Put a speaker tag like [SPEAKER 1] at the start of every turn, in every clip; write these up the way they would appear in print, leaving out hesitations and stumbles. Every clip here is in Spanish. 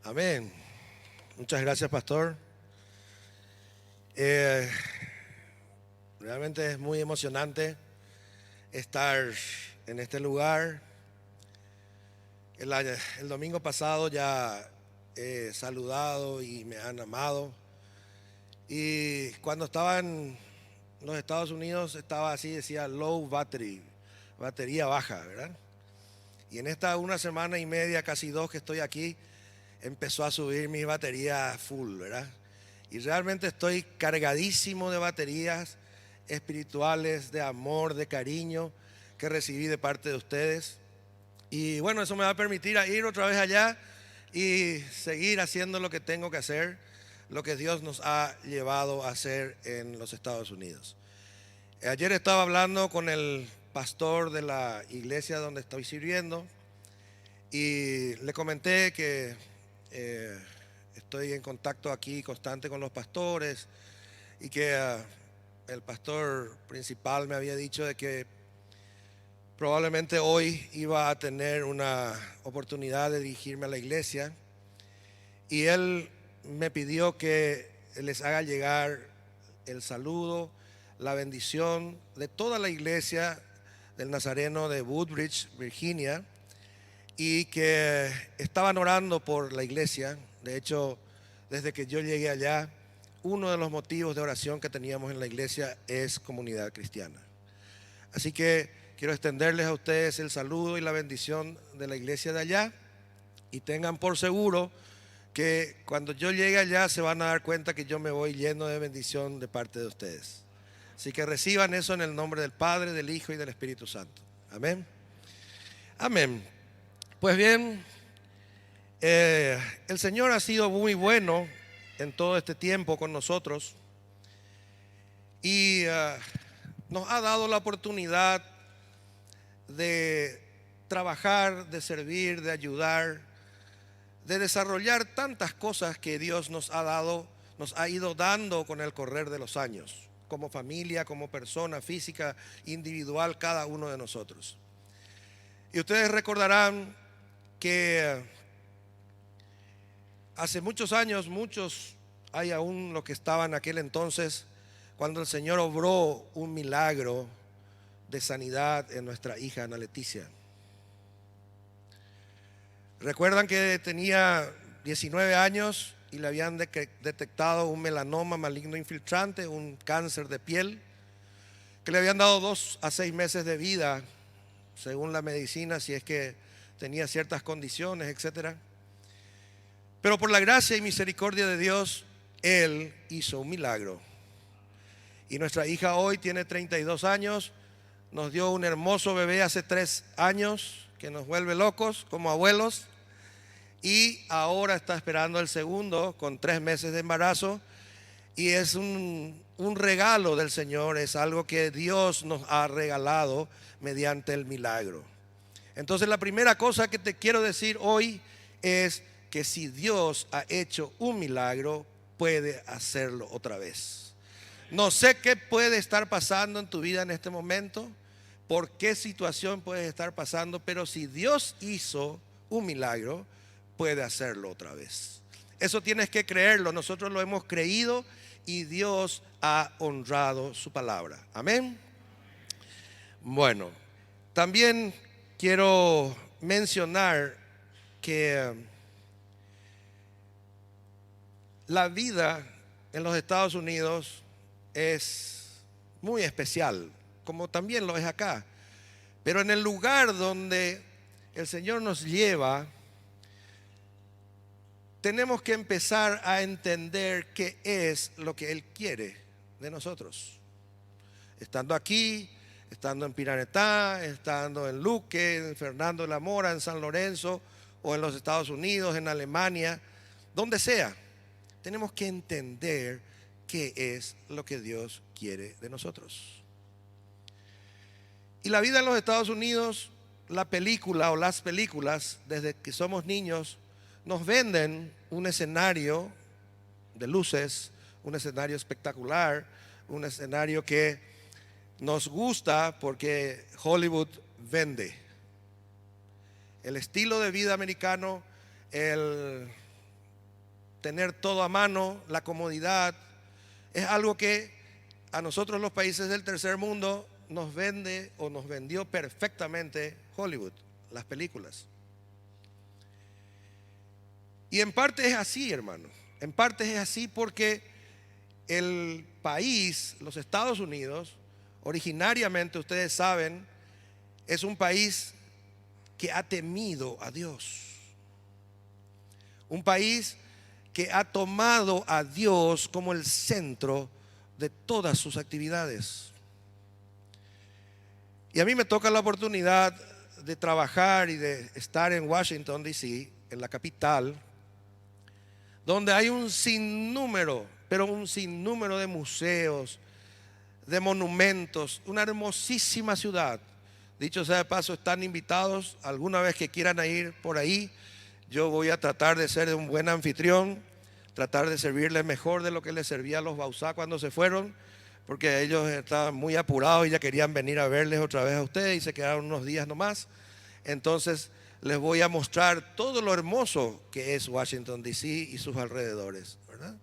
[SPEAKER 1] Amén. Muchas gracias, pastor. Eh, Realmente es muy emocionante estar en este lugar. El domingo pasado ya he saludado y me han amado. Y cuando estaba en los Estados Unidos estaba así, decía low battery, batería baja, ¿verdad? Y en esta una semana y media, casi dos que estoy aquí, empezó a subir mi batería full, ¿verdad? Y realmente estoy cargadísimo de baterías espirituales, de amor, de cariño que recibí de parte de ustedes. Y bueno, eso me va a permitir ir otra vez allá y seguir haciendo lo que tengo que hacer, lo que Dios nos ha llevado a hacer en los Estados Unidos. Ayer estaba hablando con el pastor de la iglesia donde estoy sirviendo y le comenté que eh, estoy en contacto aquí constante con los pastores y que el pastor principal me había dicho de que probablemente hoy iba a tener una oportunidad de dirigirme a la iglesia y él me pidió que les haga llegar el saludo, la bendición de toda la iglesia del Nazareno de Woodbridge, Virginia, y que estaban orando por la iglesia. De hecho, desde que yo llegué allá, uno de los motivos de oración que teníamos en la iglesia es comunidad cristiana. Así que quiero extenderles a ustedes el saludo y la bendición de la iglesia de allá y tengan por seguro que cuando yo llegue allá se van a dar cuenta que yo me voy lleno de bendición de parte de ustedes. Así que reciban eso en el nombre del Padre, del Hijo y del Espíritu Santo. Amén. Amén. Pues bien, el Señor ha sido muy bueno en todo este tiempo con nosotros y nos ha dado la oportunidad de trabajar, de servir, de ayudar, de desarrollar tantas cosas que Dios nos ha dado, nos ha ido dando con el correr de los años, como familia, como persona física, individual, cada uno de nosotros. Y ustedes recordarán que hace muchos años, muchos hay aún los que estaban en aquel entonces, cuando el Señor obró un milagro de sanidad en nuestra hija Ana Leticia. Recuerdan que tenía 19 años y le habían detectado un melanoma maligno infiltrante, un cáncer de piel, que le habían dado 2 a 6 meses de vida, según la medicina, si es que tenía ciertas condiciones, etcétera. Pero por la gracia y misericordia de Dios, Él hizo un milagro. Y nuestra hija hoy tiene 32 años, nos dio un hermoso bebé hace 3 años, que nos vuelve locos como abuelos, y ahora está esperando el segundo con 3 meses de embarazo, y es un regalo del Señor, es algo que Dios nos ha regalado mediante el milagro. Entonces la primera cosa que te quiero decir hoy es que si Dios ha hecho un milagro, puede hacerlo otra vez. No sé qué puede estar pasando en tu vida en este momento, por qué situación puedes estar pasando, pero si Dios hizo un milagro, puede hacerlo otra vez. Eso tienes que creerlo, nosotros lo hemos creído y Dios ha honrado su palabra. Amén. Bueno, también quiero mencionar que la vida en los Estados Unidos es muy especial, como también lo es acá. Pero en el lugar donde el Señor nos lleva, tenemos que empezar a entender qué es lo que Él quiere de nosotros. Estando aquí, estando en Piranetá, estando en Luque, en Fernando de la Mora, en San Lorenzo, o en los Estados Unidos, en Alemania, donde sea, tenemos que entender qué es lo que Dios quiere de nosotros. Y la vida en los Estados Unidos, la película o las películas, desde que somos niños, nos venden un escenario de luces, un escenario espectacular, un escenario que nos gusta porque Hollywood vende. El estilo de vida americano, tener todo a mano, la comodidad, es algo que a nosotros los países del tercer mundo nos vende o nos vendió perfectamente Hollywood, las películas. Y en parte es así, hermanos. En parte es así porque el país, los Estados Unidos, originariamente, ustedes saben, es un país que ha temido a Dios. Un país que ha tomado a Dios como el centro de todas sus actividades. Y a mí me toca la oportunidad de trabajar y de estar en Washington, D.C., en la capital, donde hay un sinnúmero, pero un sinnúmero de museos, de monumentos, una hermosísima ciudad. Dicho sea de paso, están invitados alguna vez que quieran ir por ahí. Yo voy a tratar de ser un buen anfitrión, tratar de servirles mejor de lo que les servía a los Bauzá cuando se fueron, porque ellos estaban muy apurados y ya querían venir a verles otra vez a ustedes y se quedaron unos días nomás. Entonces les voy a mostrar todo lo hermoso que es Washington, D.C. y sus alrededores, ¿verdad?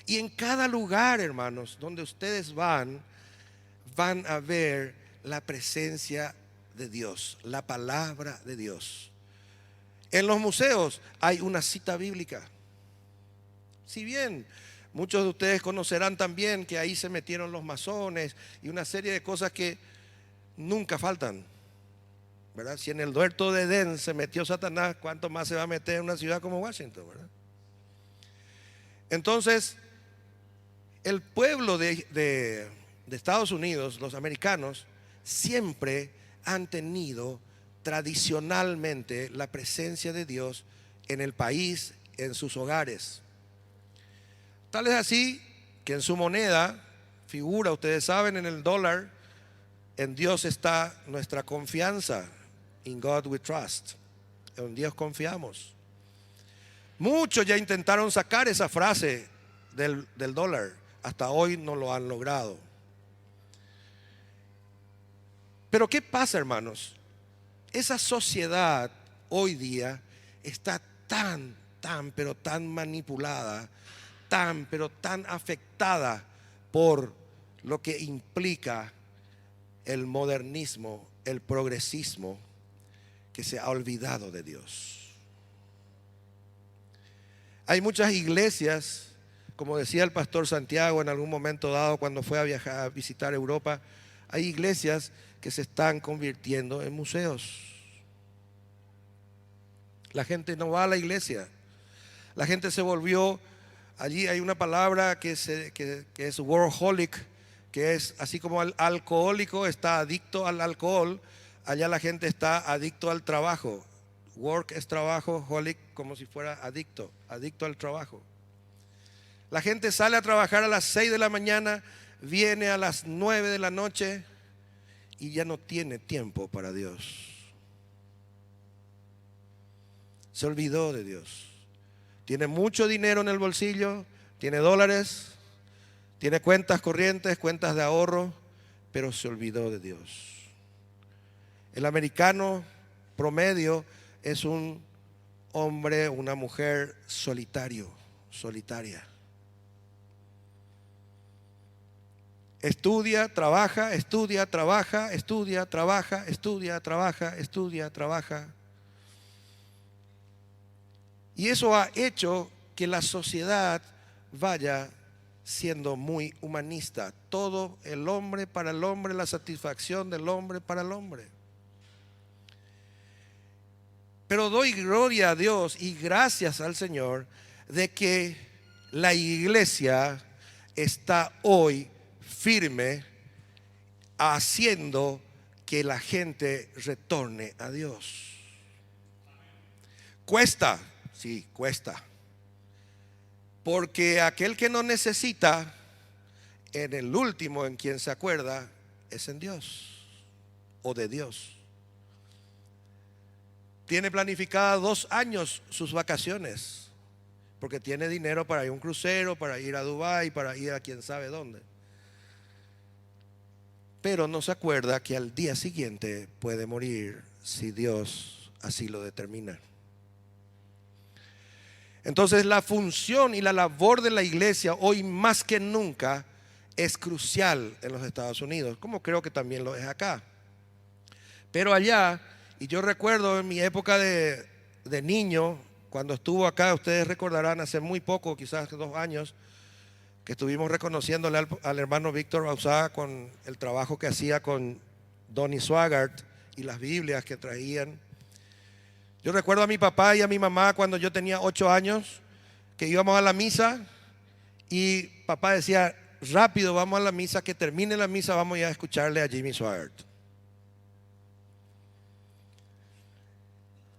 [SPEAKER 1] Y en cada lugar, hermanos, donde ustedes van a ver la presencia de Dios, la palabra de Dios. En los museos hay una cita bíblica. Si bien muchos de ustedes conocerán también que ahí se metieron los masones y una serie de cosas que nunca faltan, ¿verdad? Si en el huerto de Edén se metió Satanás, ¿cuánto más se va a meter en una ciudad como Washington, ¿verdad? Entonces, el pueblo de Estados Unidos, los americanos, siempre han tenido tradicionalmente la presencia de Dios en el país, en sus hogares. Tal es así que en su moneda figura, ustedes saben, en el dólar, en Dios está nuestra confianza. In God we trust. En Dios confiamos. Muchos ya intentaron sacar esa frase del dólar. Hasta hoy no lo han logrado. Pero ¿qué pasa, hermanos? Esa sociedad hoy día está pero tan manipulada, pero tan afectada por lo que implica el modernismo, el progresismo, que se ha olvidado de Dios. Hay muchas iglesias, como decía el pastor Santiago en algún momento dado cuando fue a viajar a visitar Europa, hay iglesias que se están convirtiendo en museos. La gente no va a la iglesia. La gente se volvió, allí hay una palabra que es workaholic, que es así como el alcohólico está adicto al alcohol, allá la gente está adicto al trabajo. Work es trabajo, holic como si fuera adicto al trabajo. La gente sale a trabajar a las 6 de la mañana, viene a las 9 de la noche y ya no tiene tiempo para Dios. Se olvidó de Dios. Tiene mucho dinero en el bolsillo, tiene dólares, tiene cuentas corrientes, cuentas de ahorro, pero se olvidó de Dios. El americano promedio es un hombre, una mujer solitaria. Estudia, trabaja, estudia, trabaja, estudia, trabaja, estudia, trabaja, estudia, trabaja. Y eso ha hecho que la sociedad vaya siendo muy humanista. Todo el hombre para el hombre, la satisfacción del hombre para el hombre. Pero doy gloria a Dios y gracias al Señor de que la iglesia está hoy firme haciendo que la gente retorne a Dios. Cuesta, sí, cuesta. Porque aquel que no necesita, en el último en quien se acuerda, es en Dios o de Dios. Tiene planificada 2 años sus vacaciones, porque tiene dinero para ir a un crucero, para ir a Dubái, para ir a quién sabe dónde. Pero no se acuerda que al día siguiente puede morir si Dios así lo determina. Entonces la función y la labor de la iglesia hoy más que nunca es crucial en los Estados Unidos, como creo que también lo es acá. Pero allá, y yo recuerdo en mi época de niño, cuando estuvo acá, ustedes recordarán hace muy poco, quizás 2 años, que estuvimos reconociéndole al hermano Víctor Bauzá con el trabajo que hacía con Donnie Swaggart y las Biblias que traían. Yo recuerdo a mi papá y a mi mamá cuando yo tenía 8 años, que íbamos a la misa y papá decía, rápido vamos a la misa, que termine la misa, vamos ya a escucharle a Jimmy Swaggart.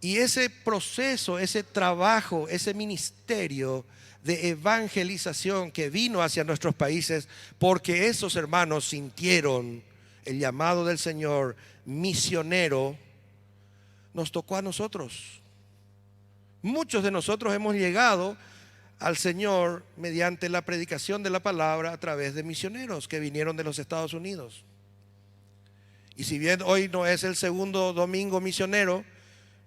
[SPEAKER 1] Y ese proceso, ese trabajo, ese ministerio de evangelización que vino hacia nuestros países, porque esos hermanos sintieron el llamado del Señor misionero, nos tocó a nosotros. Muchos de nosotros hemos llegado al Señor mediante la predicación de la palabra a través de misioneros que vinieron de los Estados Unidos. Y si bien hoy no es el segundo domingo misionero,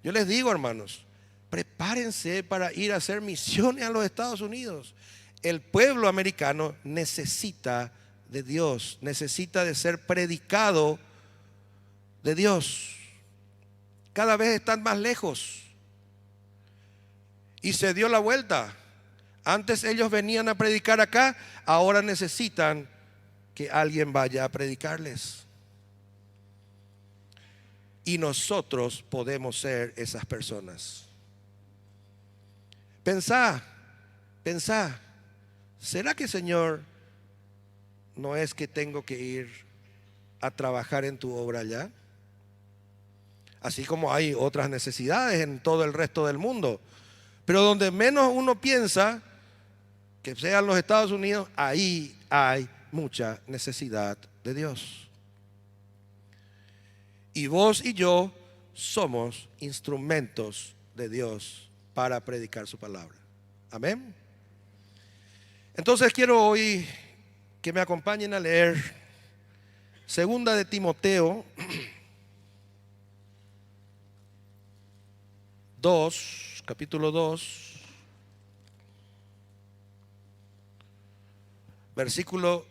[SPEAKER 1] yo les digo, hermanos, prepárense para ir a hacer misiones a los Estados Unidos. El pueblo americano necesita de Dios, necesita de ser predicado de Dios. Cada vez están más lejos. Y se dio la vuelta. Antes ellos venían a predicar acá, ahora necesitan que alguien vaya a predicarles. Y nosotros podemos ser esas personas. Pensá, ¿será que, Señor, no es que tengo que ir a trabajar en tu obra allá? Así como hay otras necesidades en todo el resto del mundo. Pero donde menos uno piensa que sean los Estados Unidos, ahí hay mucha necesidad de Dios. Y vos y yo somos instrumentos de Dios para predicar su palabra. Amén. Entonces quiero hoy que me acompañen a leer Segunda de Timoteo 2, capítulo 2, versículo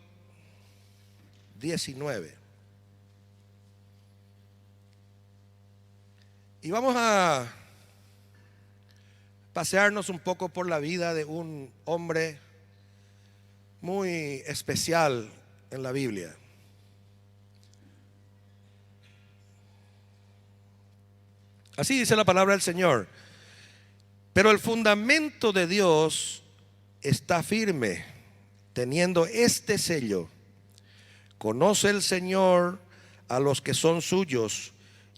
[SPEAKER 1] 19. Y vamos a pasearnos un poco por la vida de un hombre muy especial en la Biblia. Así dice la palabra del Señor. Pero el fundamento de Dios está firme, teniendo este sello. Conoce el Señor a los que son suyos,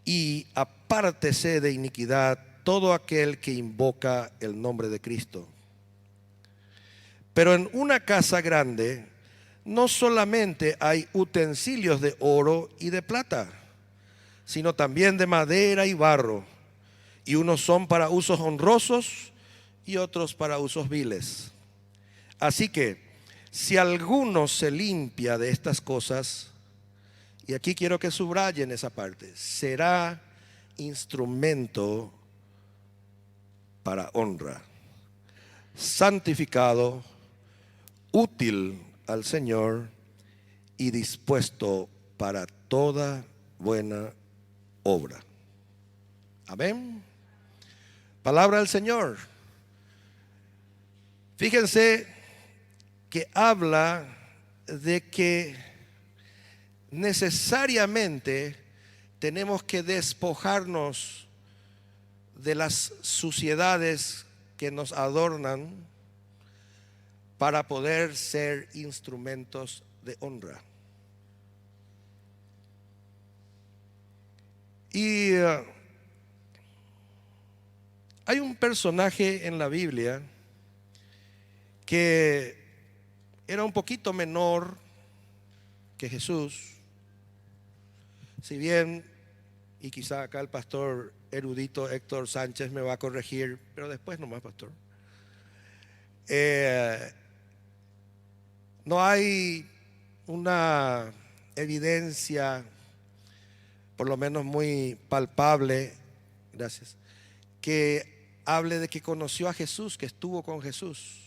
[SPEAKER 1] y apártese de iniquidad todo aquel que invoca el nombre de Cristo. Pero en una casa grande no solamente hay utensilios de oro y de plata, sino también de madera y barro, y unos son para usos honrosos y otros para usos viles. Así que si alguno se limpia de estas cosas, y aquí quiero que subrayen esa parte, será instrumento para honra, santificado, útil al Señor y dispuesto para toda buena obra. Amén. Palabra del Señor. Fíjense que habla de que necesariamente tenemos que despojarnos de las suciedades que nos adornan para poder ser instrumentos de honra. Y hay un personaje en la Biblia que era un poquito menor que Jesús. Si bien, y quizá acá el pastor erudito Héctor Sánchez me va a corregir, pero después nomás, pastor. No hay una evidencia, por lo menos muy palpable, gracias, que hable de que conoció a Jesús, que estuvo con Jesús.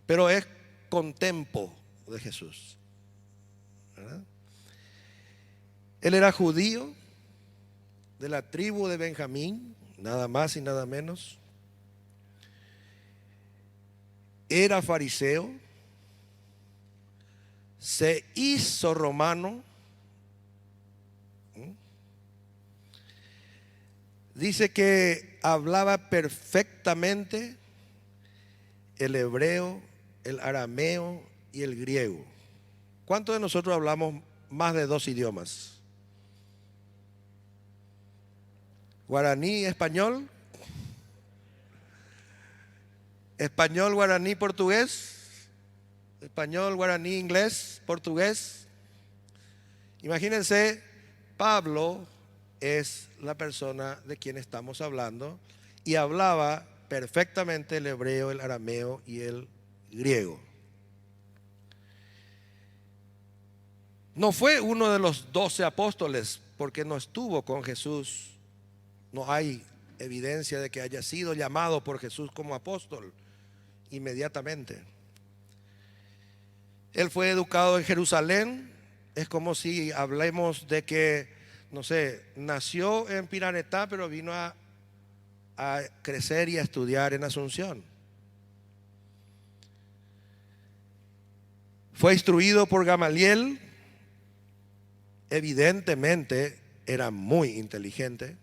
[SPEAKER 1] Pero es contempo de Jesús, ¿verdad? Él era judío de la tribu de Benjamín, nada más y nada menos. Era fariseo, se hizo romano. Dice que hablaba perfectamente el hebreo, el arameo y el griego. ¿Cuántos de nosotros hablamos más de 2 idiomas? Guaraní, español. Español, guaraní, portugués. Español, guaraní, inglés, portugués. Imagínense, Pablo es la persona de quien estamos hablando y hablaba perfectamente el hebreo, el arameo y el griego. No fue uno de los 12 apóstoles porque no estuvo con Jesús. No hay evidencia de que haya sido llamado por Jesús como apóstol inmediatamente. Él fue educado en Jerusalén. Es como si hablemos de que, no sé, nació en Piranetá, pero vino a crecer y a estudiar en Asunción. Fue instruido por Gamaliel. Evidentemente era muy inteligente.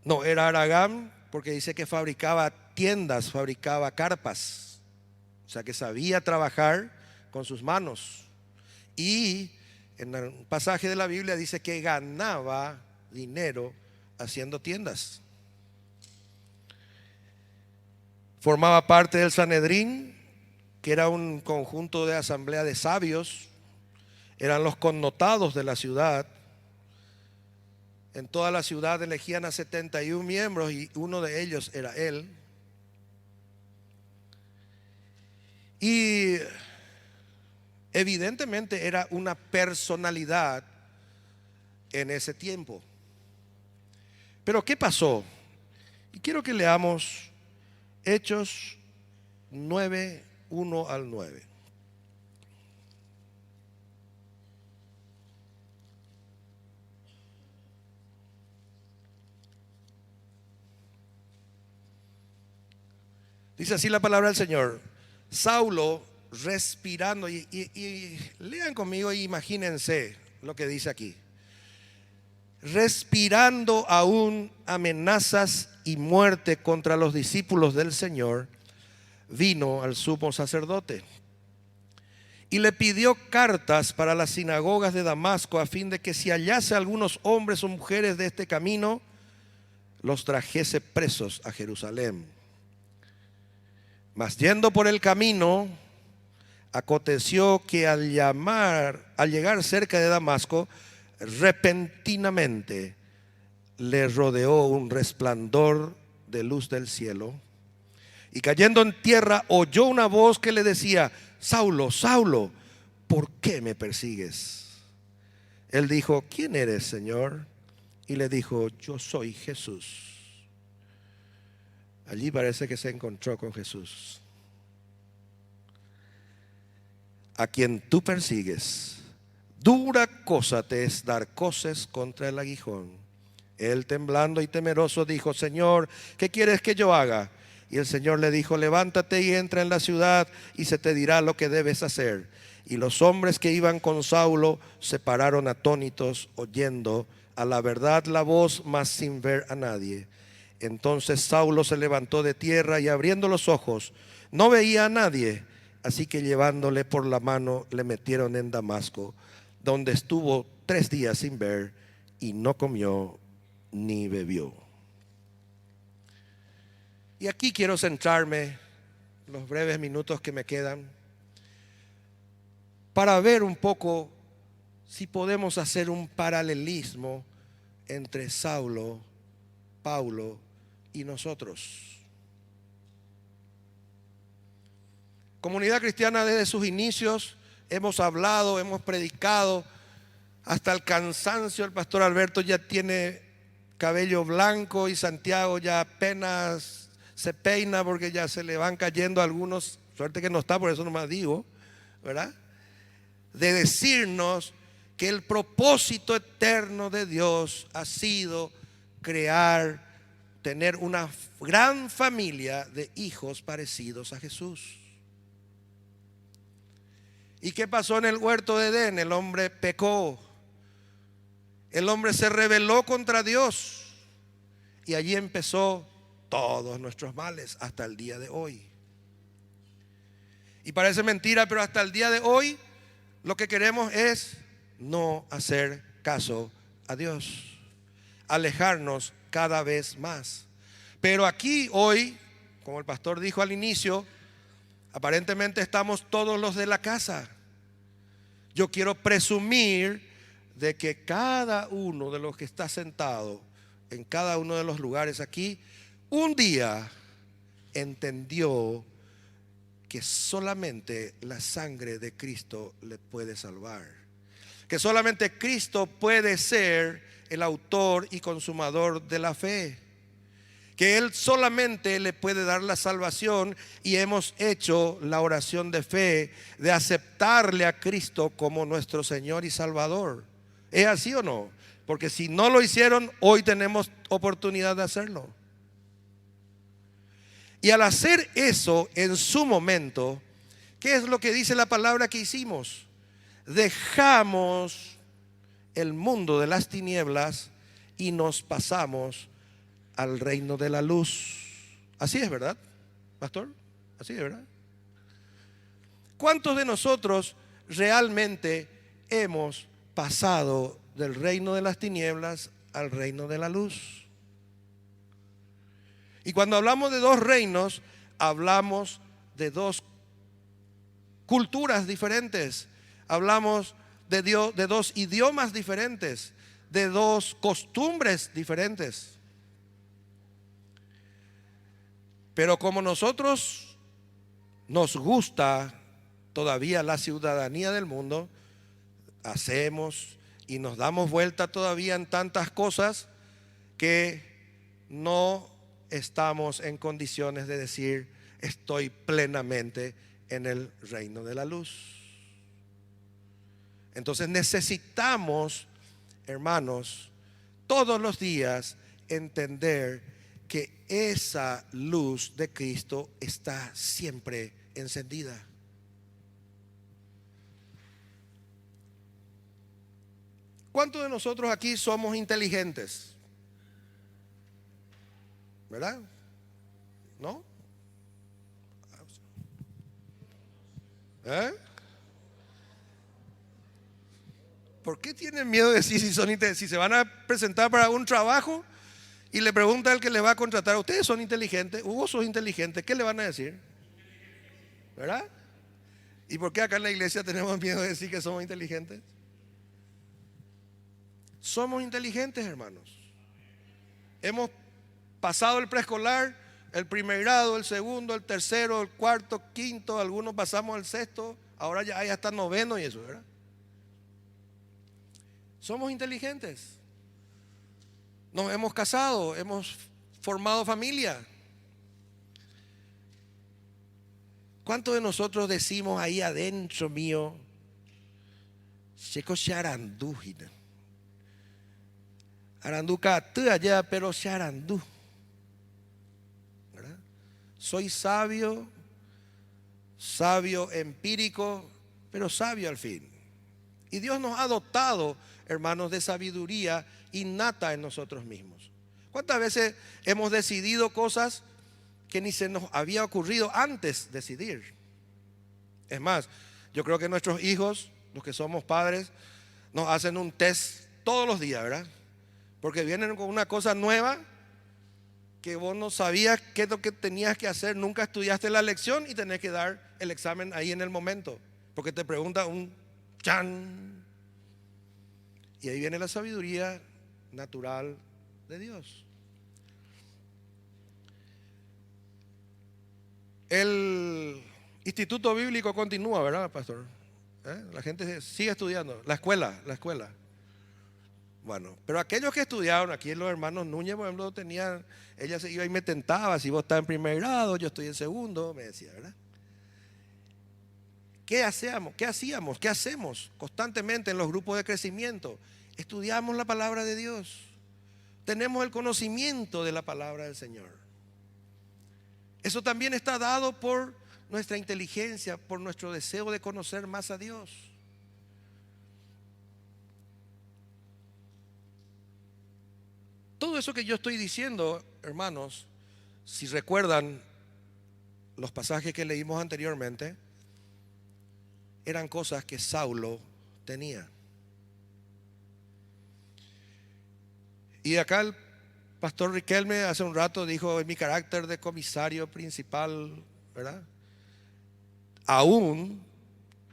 [SPEAKER 1] No era Aragán, porque dice que fabricaba tiendas, fabricaba carpas. O sea que sabía trabajar con sus manos. Y en un pasaje de la Biblia dice que ganaba dinero haciendo tiendas. Formaba parte del Sanedrín, que era un conjunto de asamblea de sabios. Eran los connotados de la ciudad. En toda la ciudad elegían a 71 miembros y uno de ellos era él. Y evidentemente era una personalidad en ese tiempo. Pero ¿qué pasó? Y quiero que leamos Hechos 9, 1 al 9. Dice así la palabra del Señor. Saulo respirando, y lean conmigo y imagínense lo que dice aquí. Respirando aún amenazas y muerte contra los discípulos del Señor, vino al sumo sacerdote y le pidió cartas para las sinagogas de Damasco, a fin de que si hallase algunos hombres o mujeres de este camino, los trajese presos a Jerusalén. Mas yendo por el camino, aconteció que al llegar cerca de Damasco, repentinamente le rodeó un resplandor de luz del cielo, y cayendo en tierra oyó una voz que le decía: Saulo, Saulo, ¿por qué me persigues? Él dijo: ¿quién eres, Señor? Y le dijo: yo soy Jesús. Allí parece que se encontró con Jesús. A quien tú persigues, dura cosa te es dar coces contra el aguijón. Él, temblando y temeroso, dijo: Señor, ¿qué quieres que yo haga? Y el Señor le dijo: levántate y entra en la ciudad, y se te dirá lo que debes hacer. Y los hombres que iban con Saulo se pararon atónitos, oyendo a la verdad la voz, mas sin ver a nadie. Entonces Saulo se levantó de tierra y abriendo los ojos no veía a nadie. Así que llevándole por la mano le metieron en Damasco, donde estuvo 3 días sin ver, y no comió ni bebió. Y aquí quiero centrarme los breves minutos que me quedan para ver un poco si podemos hacer un paralelismo entre Saulo, Paulo y nosotros. Comunidad Cristiana, desde sus inicios hemos hablado, hemos predicado Hasta el cansancio, el pastor Alberto ya tiene cabello blanco y Santiago ya apenas se peina porque ya se le van cayendo algunos. Suerte que no está, por eso nomás digo, ¿verdad? De decirnos que el propósito eterno de Dios ha sido crear, tener una gran familia de hijos parecidos a Jesús. ¿Y qué pasó en el huerto de Edén? El hombre pecó. El hombre se rebeló contra Dios. Y allí empezó todos nuestros males hasta el día de hoy. Y parece mentira, pero hasta el día de hoy lo que queremos es no hacer caso a Dios, alejarnos cada vez más. Pero aquí hoy, como el pastor dijo al inicio, aparentemente estamos todos los de la casa. Yo quiero presumir de que cada uno de los que está sentado en cada uno de los lugares aquí, un día entendió que solamente la sangre de Cristo le puede salvar. Que solamente Cristo puede ser el autor y consumador de la fe. Que Él solamente le puede dar la salvación, y hemos hecho la oración de fe de aceptarle a Cristo como nuestro Señor y Salvador. ¿Es así o no? Porque si no lo hicieron, hoy tenemos oportunidad de hacerlo. Y al hacer eso en su momento, ¿qué es lo que dice la palabra que hicimos? Dejamos el mundo de las tinieblas y nos pasamos al reino de la luz. Así es, ¿verdad, pastor? Así es, ¿verdad? ¿Cuántos de nosotros realmente hemos pasado del reino de las tinieblas al reino de la luz? Y cuando hablamos de dos reinos, hablamos de dos culturas diferentes, hablamos de dos idiomas diferentes, de dos costumbres diferentes. Pero como nosotros nos gusta todavía la ciudadanía del mundo, hacemos y nos damos vuelta todavía en tantas cosas que no estamos en condiciones de decir estoy plenamente en el reino de la luz. Entonces necesitamos, hermanos, todos los días entender que esa luz de Cristo está siempre encendida. ¿Cuántos de nosotros aquí somos inteligentes? ¿Verdad? ¿No? ¿Eh? ¿Por qué tienen miedo de decir si son inteligentes? Si se van a presentar para un trabajo y le pregunta al que le va a contratar, ¿ustedes son inteligentes? Hugo, sos inteligente. ¿Qué le van a decir? ¿Verdad? ¿Y por qué acá en la iglesia tenemos miedo de decir que somos inteligentes? Somos inteligentes, hermanos. Hemos pasado el preescolar, el primer grado, el segundo, el tercero, el cuarto, quinto, algunos pasamos al sexto, ahora ya hay hasta noveno y eso, ¿verdad? Somos inteligentes. Nos hemos casado, hemos formado familia. ¿Cuántos de nosotros decimos ahí adentro mío, Checo Sharandú, Aranduca allá, pero Sharandú? ¿Verdad? Soy sabio, sabio empírico, pero sabio al fin. Y Dios nos ha dotado, hermanos, de sabiduría innata en nosotros mismos. ¿Cuántas veces hemos decidido cosas que ni se nos había ocurrido antes decidir? Es más, yo creo que nuestros hijos, los que somos padres, nos hacen un test todos los días, ¿verdad? Porque vienen con una cosa nueva que vos no sabías qué es lo que tenías que hacer, nunca estudiaste la lección y tenés que dar el examen ahí en el momento, porque te pregunta un chan. Y ahí viene la sabiduría natural de Dios. El instituto bíblico continúa, ¿verdad, pastor? La gente sigue estudiando. La escuela. Bueno, pero aquellos que estudiaron, aquí los hermanos Núñez, por ejemplo, tenían, ella se iba y me tentaba, si vos estás en primer grado, yo estoy en segundo, me decía, ¿verdad? ¿Qué hacíamos? ¿Qué hacíamos? ¿Qué hacemos constantemente en los grupos de crecimiento? Estudiamos la palabra de Dios. Tenemos el conocimiento de la palabra del Señor. Eso también está dado por nuestra inteligencia, por nuestro deseo de conocer más a Dios. Todo eso que yo estoy diciendo, hermanos, si recuerdan los pasajes que leímos anteriormente, eran cosas que Saulo tenía. Y acá el pastor Riquelme hace un rato dijo, en mi carácter de comisario principal, ¿verdad? Aún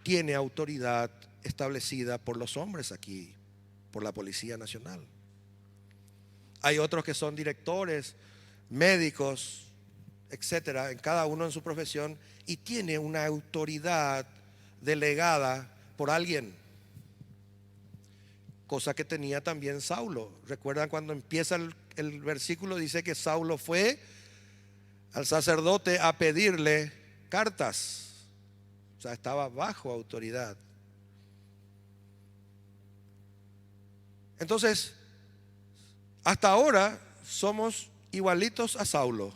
[SPEAKER 1] tiene autoridad establecida por los hombres aquí, por la Policía Nacional. Hay otros que son directores, médicos, etcétera, en cada uno en su profesión, y tiene una autoridad delegada por alguien, cosa que tenía también Saulo. Recuerdan cuando empieza el versículo, dice que Saulo fue al sacerdote a pedirle cartas, o sea, estaba bajo autoridad. Entonces, hasta ahora somos igualitos a Saulo,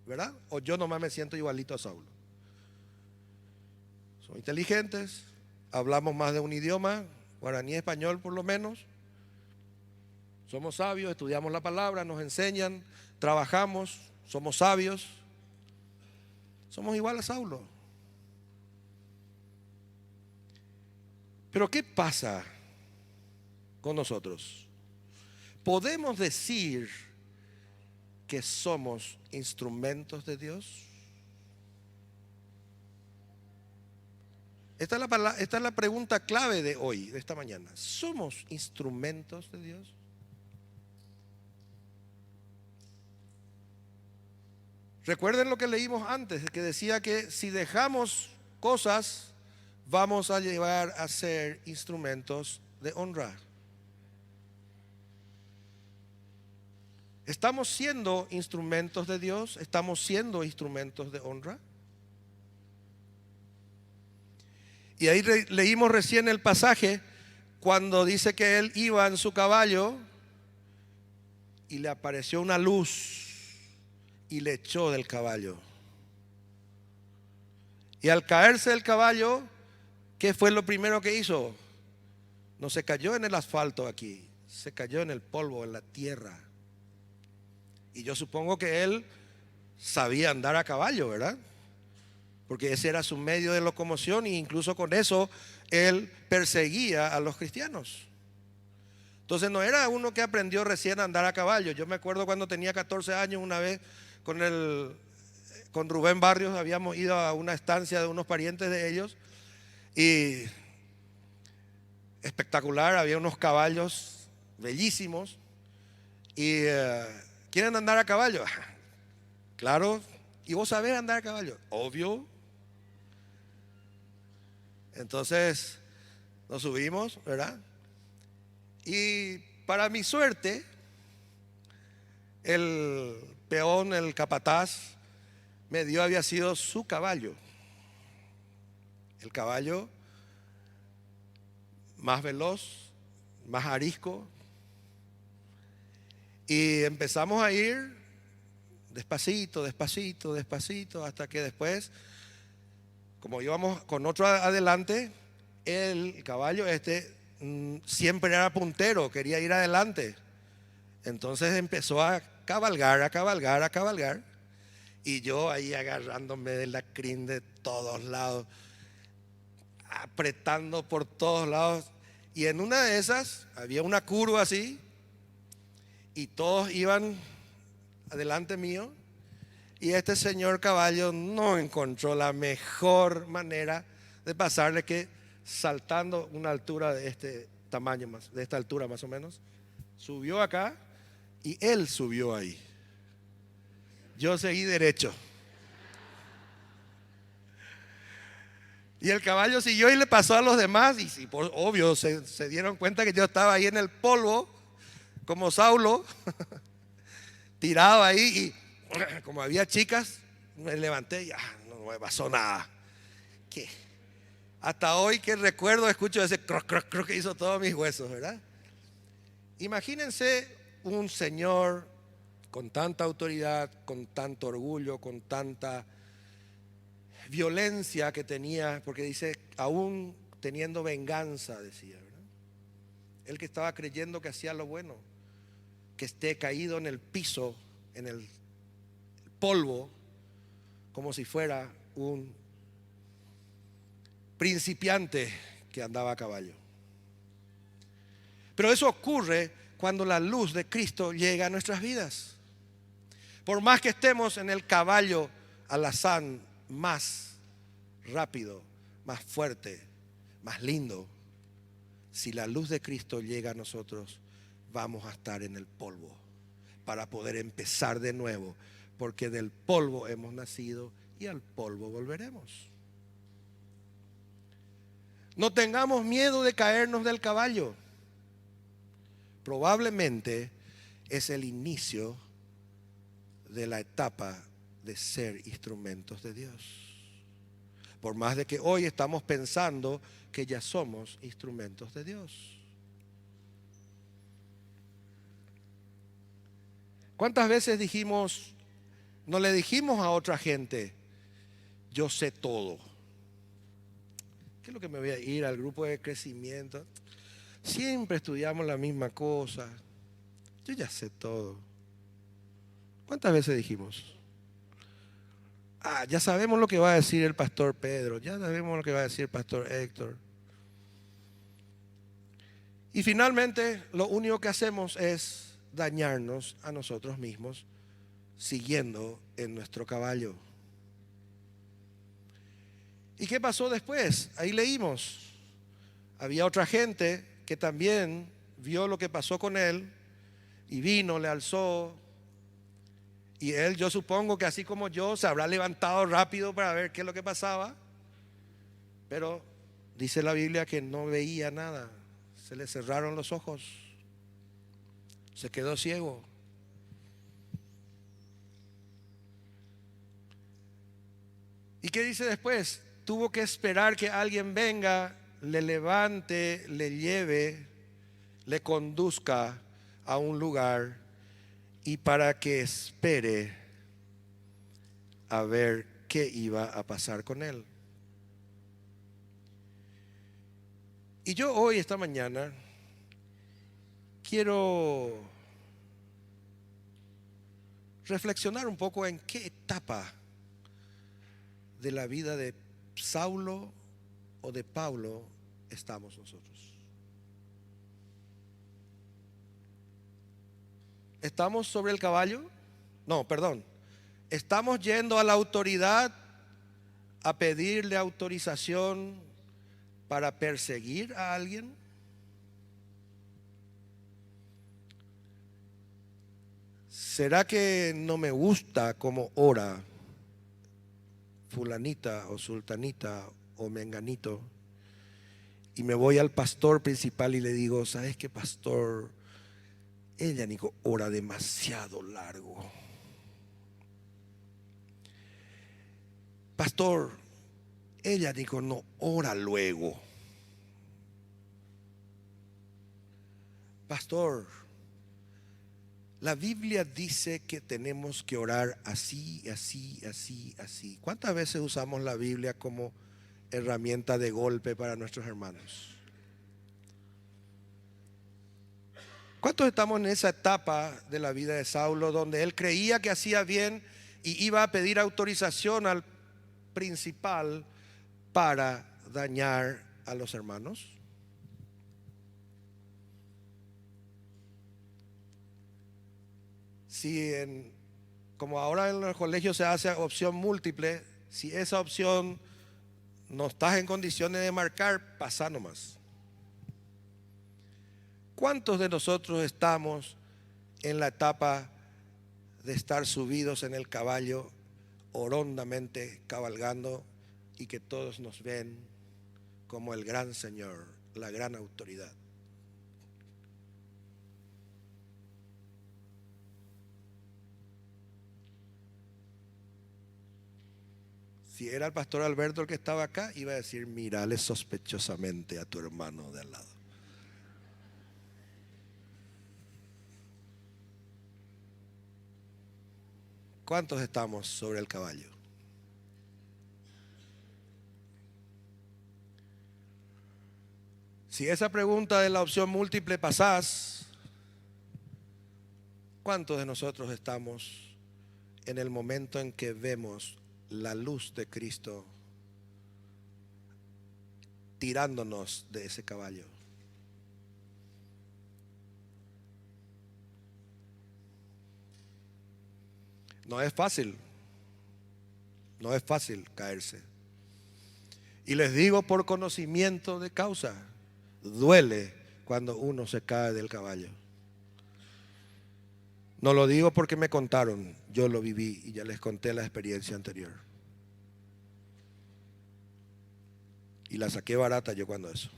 [SPEAKER 1] ¿verdad? O yo nomás me siento igualito a Saulo. Son inteligentes, hablamos más de un idioma, guaraní, español por lo menos. Somos sabios, estudiamos la palabra, nos enseñan, trabajamos, somos sabios. Somos igual a Saulo. Pero ¿qué pasa con nosotros? ¿Podemos decir que somos instrumentos de Dios? Esta es la pregunta clave de hoy, de esta mañana. ¿Somos instrumentos de Dios? Recuerden lo que leímos antes, que decía que si dejamos cosas, vamos a llevar a ser instrumentos de honra. ¿Estamos siendo instrumentos de Dios? ¿Estamos siendo instrumentos de honra? Y ahí leímos recién el pasaje cuando dice que él iba en su caballo y le apareció una luz y le echó del caballo. Y al caerse del caballo, ¿qué fue lo primero que hizo? No se cayó en el asfalto aquí, se cayó en el polvo, en la tierra. Y yo supongo que él sabía andar a caballo, ¿verdad? Porque ese era su medio de locomoción, e incluso con eso él perseguía a los cristianos. Entonces no era uno que aprendió recién a andar a caballo. Yo me acuerdo cuando tenía 14 años, una vez con Rubén Barrios habíamos ido a una estancia de unos parientes de ellos y espectacular, había unos caballos bellísimos y ¿quieren andar a caballo? Claro. ¿Y vos sabés andar a caballo? Obvio. Entonces nos subimos, ¿verdad? Y para mi suerte, el peón, el capataz, había sido su caballo. El caballo más veloz, más arisco. Y empezamos a ir despacito, despacito, despacito, hasta que después, como íbamos con otro adelante, el caballo siempre era puntero, quería ir adelante. Entonces empezó a cabalgar, a cabalgar, a cabalgar. Y yo ahí agarrándome de la crin de todos lados, apretando por todos lados. Y en una de esas había una curva así, y todos iban adelante mío. Y este señor caballo no encontró la mejor manera de pasarle que saltando una altura de este tamaño, de esta altura más o menos. Subió acá y él subió ahí. Yo seguí derecho. Y el caballo siguió y le pasó a los demás. Y sí, obvio, se dieron cuenta que yo estaba ahí en el polvo, como Saulo, tirado ahí. Y como había chicas, me levanté y no me pasó nada. ¿Qué? Hasta hoy que recuerdo, escucho ese croc, croc, croc que hizo todos mis huesos, ¿verdad? Imagínense un señor con tanta autoridad, con tanto orgullo, con tanta violencia que tenía, porque dice, aún teniendo venganza, decía, ¿verdad? Él que estaba creyendo que hacía lo bueno, que esté caído en el piso, en el polvo, como si fuera un principiante que andaba a caballo. Pero eso ocurre cuando la luz de Cristo llega a nuestras vidas. Por más que estemos en el caballo alazán más rápido, más fuerte, más lindo, si la luz de Cristo llega a nosotros, vamos a estar en el polvo para poder empezar de nuevo, porque del polvo hemos nacido y al polvo volveremos. No tengamos miedo de caernos del caballo. Probablemente es el inicio de la etapa de ser instrumentos de Dios. Por más de que hoy estamos pensando que ya somos instrumentos de Dios. ¿Cuántas veces no le dijimos a otra gente, yo sé todo? ¿Qué es lo que me voy a ir al grupo de crecimiento? Siempre estudiamos la misma cosa. Yo ya sé todo. ¿Cuántas veces dijimos? Ya sabemos lo que va a decir el pastor Pedro, ya sabemos lo que va a decir el pastor Héctor. Y finalmente lo único que hacemos es dañarnos a nosotros mismos siguiendo en nuestro caballo. ¿Y qué pasó después? Ahí leímos. Había otra gente que también vio lo que pasó con él y vino, le alzó. Y él, yo supongo que así como yo, se habrá levantado rápido para ver qué es lo que pasaba. Pero dice la Biblia que no veía nada. Se le cerraron los ojos. Se quedó ciego. ¿Y qué dice después? Tuvo que esperar que alguien venga, le levante, le lleve, le conduzca a un lugar y para que espere a ver qué iba a pasar con él. Y yo hoy, esta mañana, quiero reflexionar un poco en qué etapa de la vida de Saulo o de Pablo estamos nosotros. ¿Estamos sobre el caballo? No, perdón. ¿Estamos yendo a la autoridad a pedirle autorización para perseguir a alguien? ¿Será que no me gusta cómo ora fulanita o sultanita o menganito? Y me voy al pastor principal y le digo, ¿sabes qué, pastor? Ella, Nico, ora demasiado largo. Pastor, ella, Nico, no ora luego. Pastor, la Biblia dice que tenemos que orar así, así, así, así. ¿Cuántas veces usamos la Biblia como herramienta de golpe para nuestros hermanos? ¿Cuántos estamos en esa etapa de la vida de Saulo donde él creía que hacía bien y iba a pedir autorización al principal para dañar a los hermanos? Si como ahora en los colegios se hace opción múltiple, si esa opción no estás en condiciones de marcar, pasa nomás. ¿Cuántos de nosotros estamos en la etapa de estar subidos en el caballo, orondamente cabalgando y que todos nos ven como el gran Señor, la gran autoridad. Si era el pastor Alberto el que estaba acá, iba a decir: mírale sospechosamente a tu hermano de al lado. ¿Cuántos estamos sobre el caballo? Si esa pregunta de la opción múltiple pasás, ¿cuántos de nosotros estamos en el momento en que vemos la luz de Cristo tirándonos de ese caballo? No es fácil, no es fácil caerse. Y les digo por conocimiento de causa, duele cuando uno se cae del caballo. No lo digo porque me contaron, yo lo viví y ya les conté la experiencia anterior. Y la saqué barata yo cuando eso.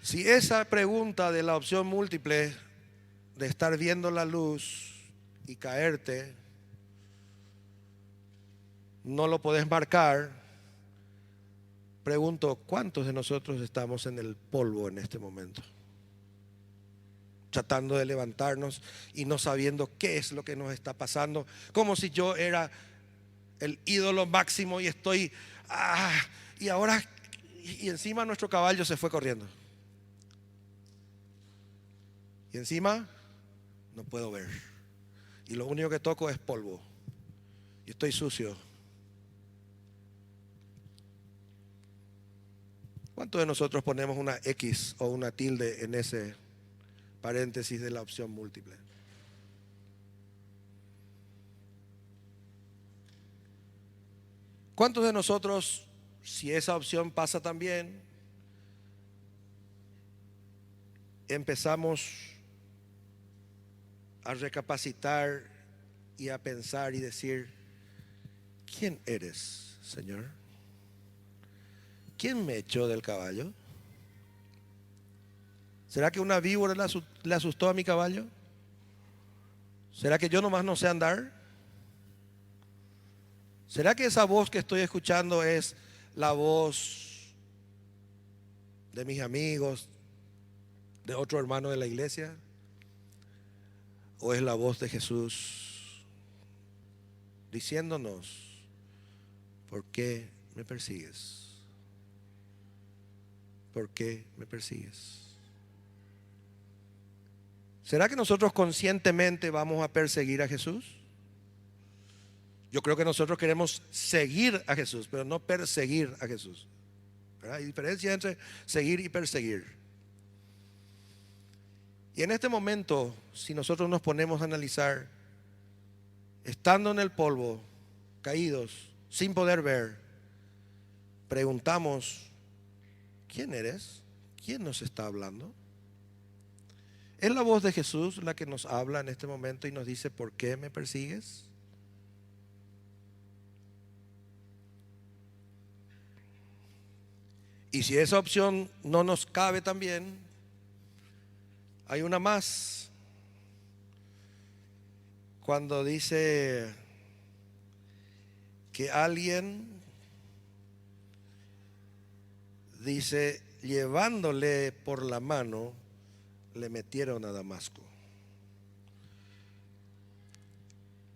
[SPEAKER 1] Si esa pregunta de la opción múltiple de estar viendo la luz y caerte, no lo podés marcar, pregunto: ¿cuántos de nosotros estamos en el polvo en este momento? Tratando de levantarnos y no sabiendo qué es lo que nos está pasando, como si yo era el ídolo máximo y estoy, y ahora, y encima nuestro caballo se fue corriendo. Y encima no puedo ver. Y lo único que toco es polvo. Y estoy sucio. ¿Cuántos de nosotros ponemos una X o una tilde en ese paréntesis de la opción múltiple? ¿Cuántos de nosotros, si esa opción pasa también, empezamos a recapacitar y a pensar y decir: ¿quién eres, Señor? ¿Quién me echó del caballo? ¿Será que una víbora le asustó a mi caballo? ¿Será que yo nomás no sé andar? ¿Será que esa voz que estoy escuchando es la voz de mis amigos, de otro hermano de la iglesia? ¿O es la voz de Jesús diciéndonos: ¿por qué me persigues? ¿Por qué me persigues? ¿Será que nosotros conscientemente vamos a perseguir a Jesús? Yo creo que nosotros queremos seguir a Jesús, pero no perseguir a Jesús. ¿Verdad? Hay diferencia entre seguir y perseguir. Y en este momento, si nosotros nos ponemos a analizar, estando en el polvo, caídos, sin poder ver, preguntamos: ¿quién eres? ¿Quién nos está hablando? ¿Es la voz de Jesús la que nos habla en este momento y nos dice: ¿por qué me persigues? Y si esa opción no nos cabe también, hay una más. Cuando dice que alguien dice: llevándole por la mano, le metieron a Damasco.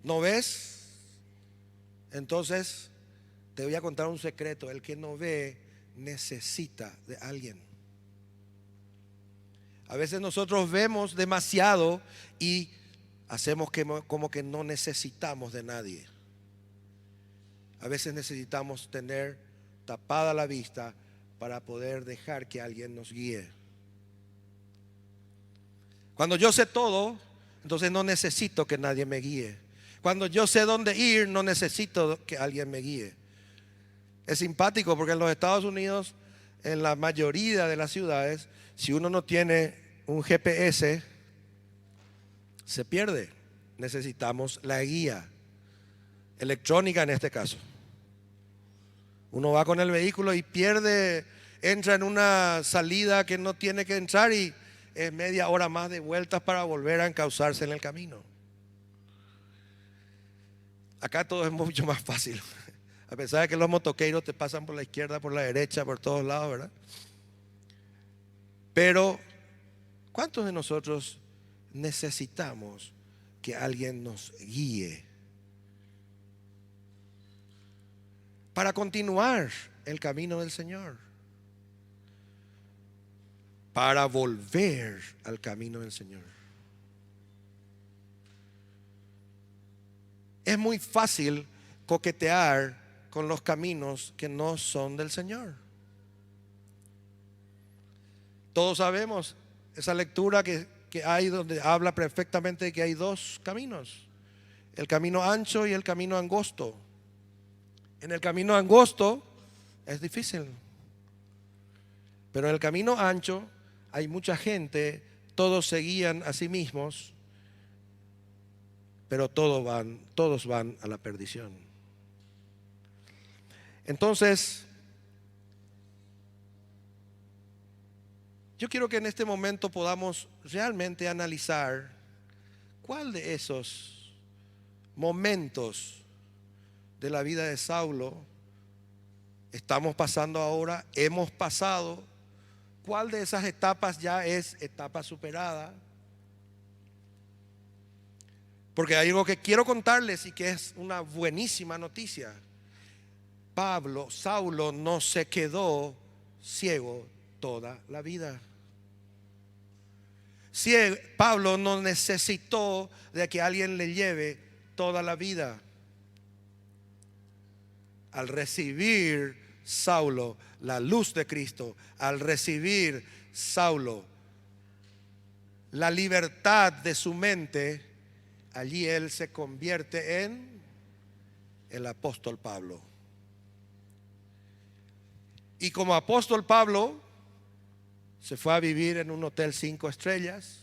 [SPEAKER 1] ¿No ves? Entonces te voy a contar un secreto: el que no ve necesita de alguien. A veces nosotros vemos demasiado y hacemos como que no necesitamos de nadie. A veces necesitamos tener tapada la vista para poder dejar que alguien nos guíe. Cuando yo sé todo, entonces no necesito que nadie me guíe. Cuando yo sé dónde ir, no necesito que alguien me guíe. Es simpático porque en los Estados Unidos, en la mayoría de las ciudades, si uno no tiene un GPS, se pierde. Necesitamos la guía. electrónica en este caso. Uno va con el vehículo y entra en una salida que no tiene que entrar y es media hora más de vueltas para volver a encauzarse en el camino. Acá todo es mucho más fácil. A pesar de que los motoqueiros te pasan por la izquierda, por la derecha, por todos lados, ¿verdad? Pero, ¿cuántos de nosotros necesitamos que alguien nos guíe para continuar el camino del Señor? Para volver al camino del Señor. Es muy fácil coquetear con los caminos que no son del Señor. Todos sabemos esa lectura que hay donde habla perfectamente de que hay dos caminos: el camino ancho y el camino angosto. En el camino angosto es difícil, pero en el camino ancho hay mucha gente, todos se guían a sí mismos, pero todos van a la perdición. Entonces, yo quiero que en este momento podamos realmente analizar cuál de esos momentos de la vida de Saulo estamos pasando ahora, hemos pasado, cuál de esas etapas ya es etapa superada. Porque hay algo que quiero contarles y que es una buenísima noticia. Saulo no se quedó ciego toda la vida. Pablo no necesitó de que alguien le lleve toda la vida. Al recibir Saulo la luz de Cristo, al recibir Saulo la libertad de su mente, allí él se convierte en el apóstol Pablo. Y como apóstol Pablo se fue a vivir en un hotel 5 estrellas.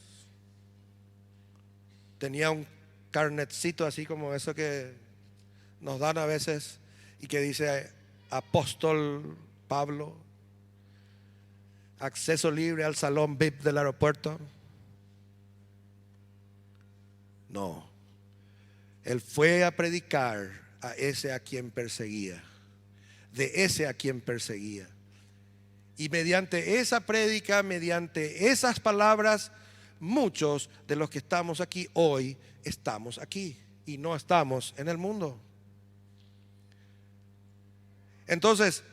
[SPEAKER 1] Tenía un carnetcito así como eso que nos dan a veces y que dice apóstol Pablo, acceso libre al salón VIP del aeropuerto. No, él fue a predicar a ese a quien perseguía, de ese a quien perseguía. Y mediante esa prédica, mediante esas palabras, muchos de los que estamos aquí hoy estamos aquí y no estamos en el mundo. Entonces,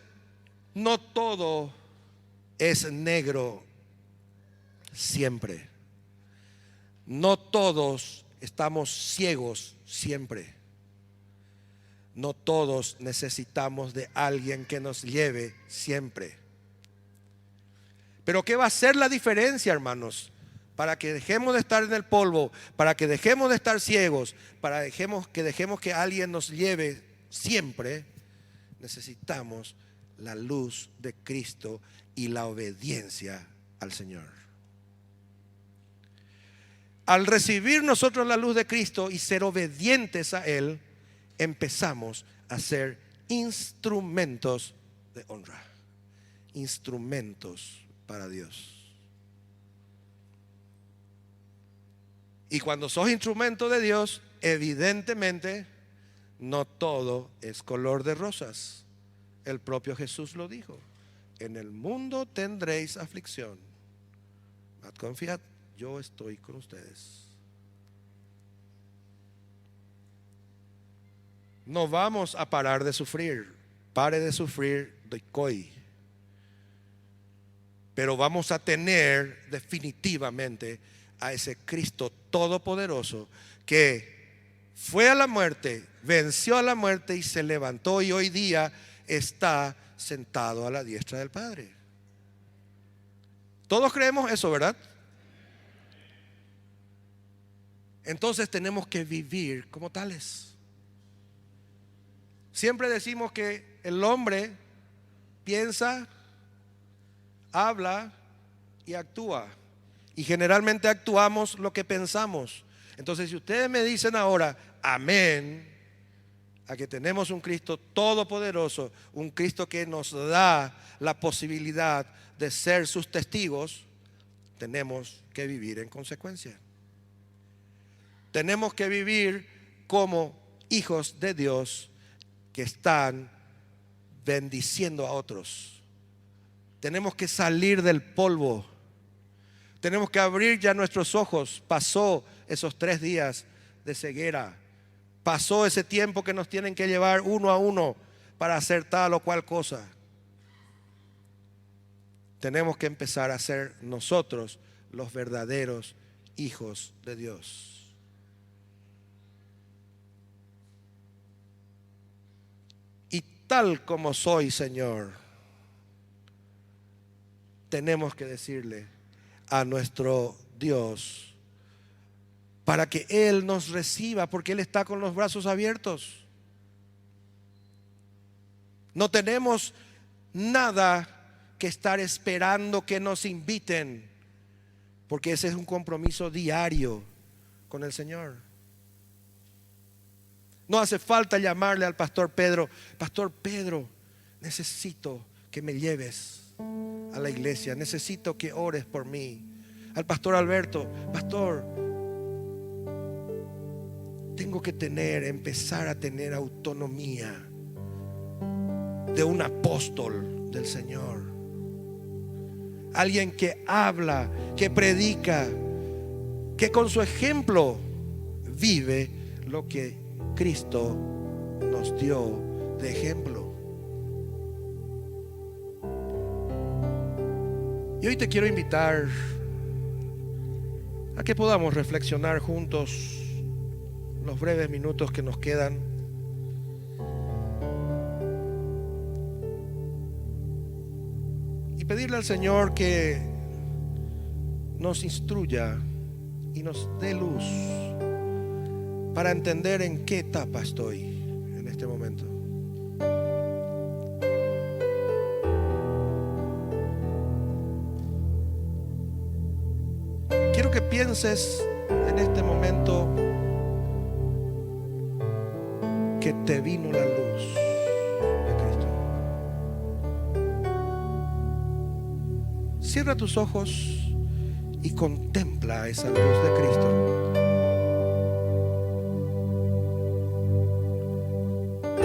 [SPEAKER 1] no todo es negro siempre. No todos estamos ciegos siempre. No todos necesitamos de alguien que nos lleve siempre. Pero ¿qué va a ser la diferencia, hermanos? Para que dejemos de estar en el polvo, para que dejemos de estar ciegos, para que dejemos que alguien nos lleve siempre, necesitamos la luz de Cristo y la obediencia al Señor. Al recibir nosotros la luz de Cristo y ser obedientes a Él, empezamos a ser instrumentos de honra, instrumentos para Dios. Y cuando sos instrumento de Dios, evidentemente no todo es color de rosas. El propio Jesús lo dijo: en el mundo tendréis aflicción, mas confiad, yo estoy con ustedes. No vamos a parar de sufrir. Pare de sufrir, doikoi. Pero vamos a tener definitivamente a ese Cristo todopoderoso que fue a la muerte, venció a la muerte y se levantó, y hoy día está sentado a la diestra del Padre. Todos creemos eso, ¿verdad? Entonces tenemos que vivir como tales. Siempre decimos que el hombre piensa, habla y actúa. Y generalmente actuamos lo que pensamos. Entonces, si ustedes me dicen ahora amén a que tenemos un Cristo todopoderoso, un Cristo que nos da la posibilidad de ser sus testigos, tenemos que vivir en consecuencia. Tenemos que vivir como hijos de Dios que están bendiciendo a otros. Tenemos que salir del polvo. Tenemos que abrir ya nuestros ojos. Pasó esos 3 días de ceguera. Pasó ese tiempo que nos tienen que llevar uno a uno para hacer tal o cual cosa. Tenemos que empezar a ser nosotros los verdaderos hijos de Dios. Y tal como soy, Señor, tenemos que decirle a nuestro Dios para que Él nos reciba, porque Él está con los brazos abiertos. No tenemos nada que estar esperando que nos inviten, porque ese es un compromiso diario con el Señor. No hace falta llamarle al pastor Pedro: Pastor Pedro, necesito que me lleves a la iglesia, necesito que ores por mí. Al pastor Alberto: Pastor, tengo que empezar a tener autonomía de un apóstol del Señor. Alguien que habla, que predica, que con su ejemplo vive lo que Cristo nos dio de ejemplo. Y hoy te quiero invitar a que podamos reflexionar juntos los breves minutos que nos quedan. Y pedirle al Señor que nos instruya y nos dé luz para entender en qué etapa estoy en este momento. Quiero que pienses en este momento que te vino la luz de Cristo. Cierra tus ojos y contempla esa luz de Cristo.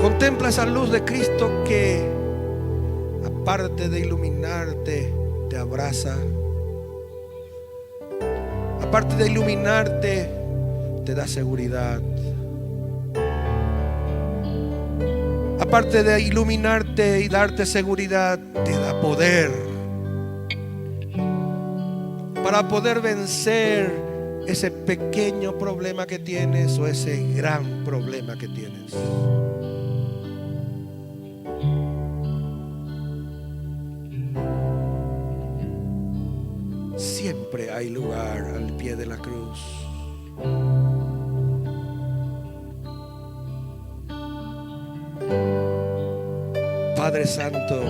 [SPEAKER 1] Contempla esa luz de Cristo que, aparte de iluminarte, te abraza. Aparte de iluminarte, te da seguridad. Aparte de iluminarte y darte seguridad, te da poder para poder vencer ese pequeño problema que tienes o ese gran problema que tienes. Siempre hay lugar al pie de la cruz. Padre Santo,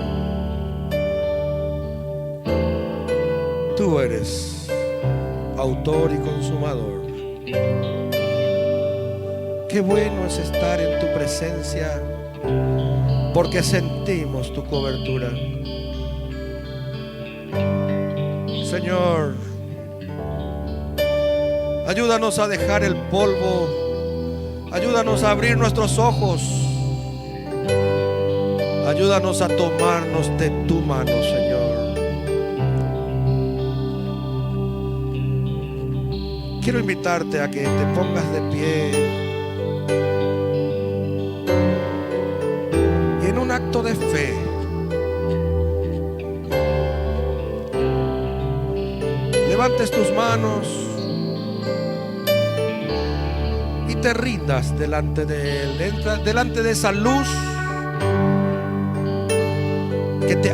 [SPEAKER 1] tú eres autor y consumador. Qué bueno es estar en tu presencia, porque sentimos tu cobertura. Señor, ayúdanos a dejar el polvo, ayúdanos a abrir nuestros ojos, ayúdanos a tomarnos de tu mano, Señor. Quiero invitarte a que te pongas de pie y en un acto de fe levantes tus manos y te rindas delante de Él, delante de esa luz que te